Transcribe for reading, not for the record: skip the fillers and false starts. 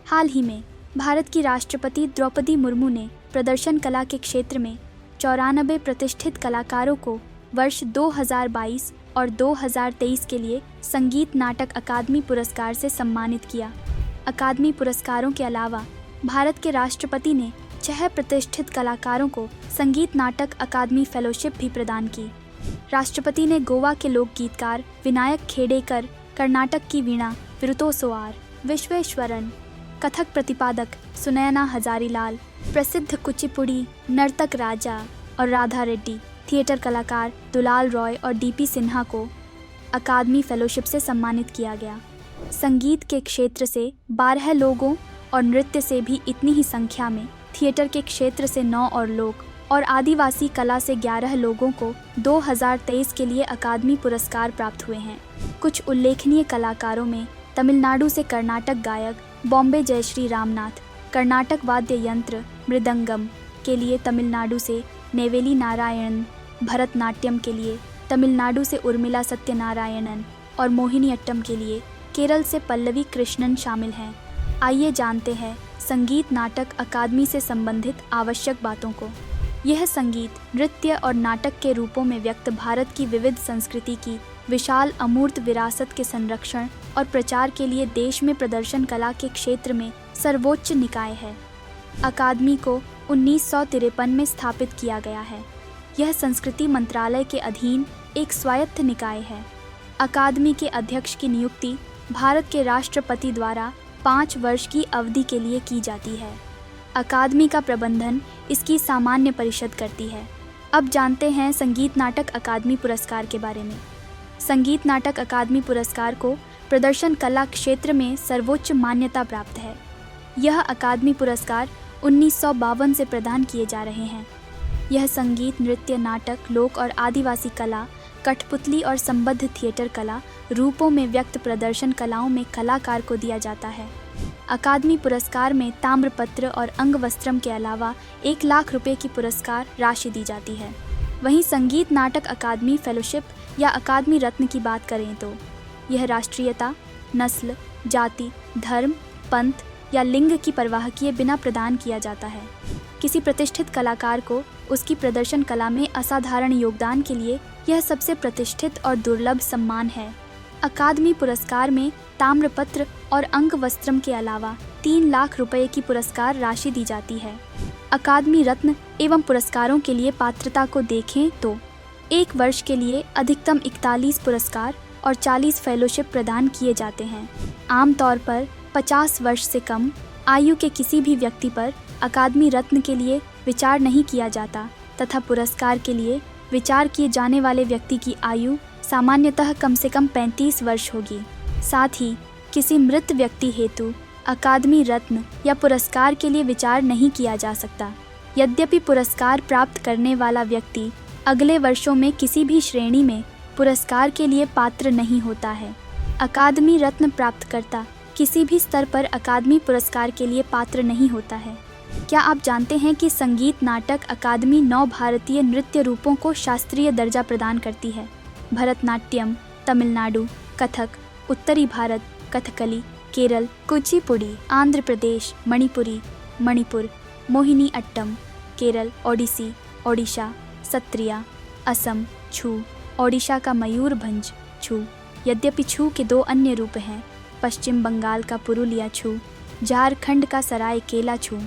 हाल ही में भारत की राष्ट्रपति द्रौपदी मुर्मू ने प्रदर्शन कला के क्षेत्र में 94 प्रतिष्ठित कलाकारों को वर्ष 2022 और 2023 के लिए संगीत नाटक अकादमी पुरस्कार से सम्मानित किया। अकादमी पुरस्कारों के अलावा भारत के राष्ट्रपति ने 6 प्रतिष्ठित कलाकारों को संगीत नाटक अकादमी फेलोशिप भी प्रदान की। राष्ट्रपति ने गोवा के लोक गीतकार विनायक खेडेकर, कर्नाटक की वीणा विरुतोसोआर विश्वेश्वरन, कथक प्रतिपादक सुनयना हजारीलाल, प्रसिद्ध कुचिपुड़ी नर्तक राजा और राधा रेड्डी, थिएटर कलाकार दुलाल रॉय और डीपी सिन्हा को अकादमी फेलोशिप से सम्मानित किया गया। संगीत के क्षेत्र से 12 लोगों और नृत्य से भी इतनी ही संख्या में, थिएटर के क्षेत्र से 9 और लोग और आदिवासी कला से 11 लोगों को 2023 के लिए अकादमी पुरस्कार प्राप्त हुए हैं। कुछ उल्लेखनीय कलाकारों में तमिलनाडु से कर्नाटक गायक बॉम्बे जयश्री रामनाथ, कर्नाटक वाद्य यंत्र मृदंगम के लिए तमिलनाडु से नेवेली नारायणन, भरतनाट्यम के लिए तमिलनाडु से उर्मिला सत्यनारायणन और मोहिनीअट्टम के लिए केरल से पल्लवी कृष्णन शामिल हैं। आइए जानते हैं संगीत नाटक अकादमी से संबंधित आवश्यक बातों को। यह संगीत, नृत्य और नाटक के रूपों में व्यक्त भारत की विविध संस्कृति की विशाल अमूर्त विरासत के संरक्षण और प्रचार के लिए देश में प्रदर्शन कला के क्षेत्र में सर्वोच्च निकाय है। अकादमी को 1953 में स्थापित किया गया है। यह संस्कृति मंत्रालय के अधीन एक स्वायत्त निकाय है। अकादमी के अध्यक्ष की नियुक्ति भारत के राष्ट्रपति द्वारा 5 वर्ष की अवधि के लिए की जाती है। अकादमी का प्रबंधन इसकी सामान्य परिषद करती है। अब जानते हैं संगीत नाटक अकादमी पुरस्कार के बारे में। संगीत नाटक अकादमी पुरस्कार को प्रदर्शन कला क्षेत्र में सर्वोच्च मान्यता प्राप्त है। यह अकादमी पुरस्कार 1952 से प्रदान किए जा रहे हैं। यह संगीत, नृत्य, नाटक, लोक और आदिवासी कला, कठपुतली और संबद्ध थिएटर कला रूपों में व्यक्त प्रदर्शन कलाओं में कलाकार को दिया जाता है। अकादमी पुरस्कार में ताम्रपत्र और अंगवस्त्रम के अलावा 1 लाख रुपए की पुरस्कार राशि दी जाती है। वहीं संगीत नाटक अकादमी फेलोशिप या अकादमी रत्न की बात करें तो यह राष्ट्रीयता, नस्ल, जाति, धर्म, पंथ या लिंग की परवाह किए बिना प्रदान किया जाता है। किसी प्रतिष्ठित कलाकार को उसकी प्रदर्शन कला में असाधारण योगदान के लिए यह सबसे प्रतिष्ठित और दुर्लभ सम्मान है। अकादमी पुरस्कार में ताम्रपत्र और अंगवस्त्रम के अलावा 3 लाख रुपए की पुरस्कार राशि दी जाती है। अकादमी रत्न एवं पुरस्कारों के लिए पात्रता को देखें तो 1 वर्ष के लिए अधिकतम 41 पुरस्कार और 40 फेलोशिप प्रदान किए जाते हैं। आमतौर पर 50 वर्ष से कम आयु के किसी भी व्यक्ति पर अकादमी रत्न के लिए विचार नहीं किया जाता तथा पुरस्कार के लिए विचार किए जाने वाले व्यक्ति की आयु सामान्यतः कम से कम 35 वर्ष होगी। साथ ही किसी मृत व्यक्ति हेतु अकादमी रत्न या पुरस्कार के लिए विचार नहीं किया जा सकता। यद्यपि पुरस्कार प्राप्त करने वाला व्यक्ति अगले वर्षों में किसी भी श्रेणी में पुरस्कार के लिए पात्र नहीं होता है। अकादमी रत्न प्राप्तकर्ता किसी भी स्तर पर अकादमी पुरस्कार के लिए पात्र नहीं होता है। क्या आप जानते हैं कि संगीत नाटक अकादमी 9 भारतीय नृत्य रूपों को शास्त्रीय दर्जा प्रदान करती है? भरतनाट्यम, तमिलनाडु, कथक, उत्तरी भारत, कथकली, केरल, कुचिपुड़ी, आंध्र प्रदेश, मणिपुरी, मणिपुर, मोहिनी अट्टम, केरल, ओडिसी, ओडिशा, सत्रिया, असम, छू, ओडिशा का मयूरभंज छू। यद्यपि छू के 2 अन्य रूप हैं, पश्चिम बंगाल का पुरुलिया छू, झारखंड का सरायकेला छू।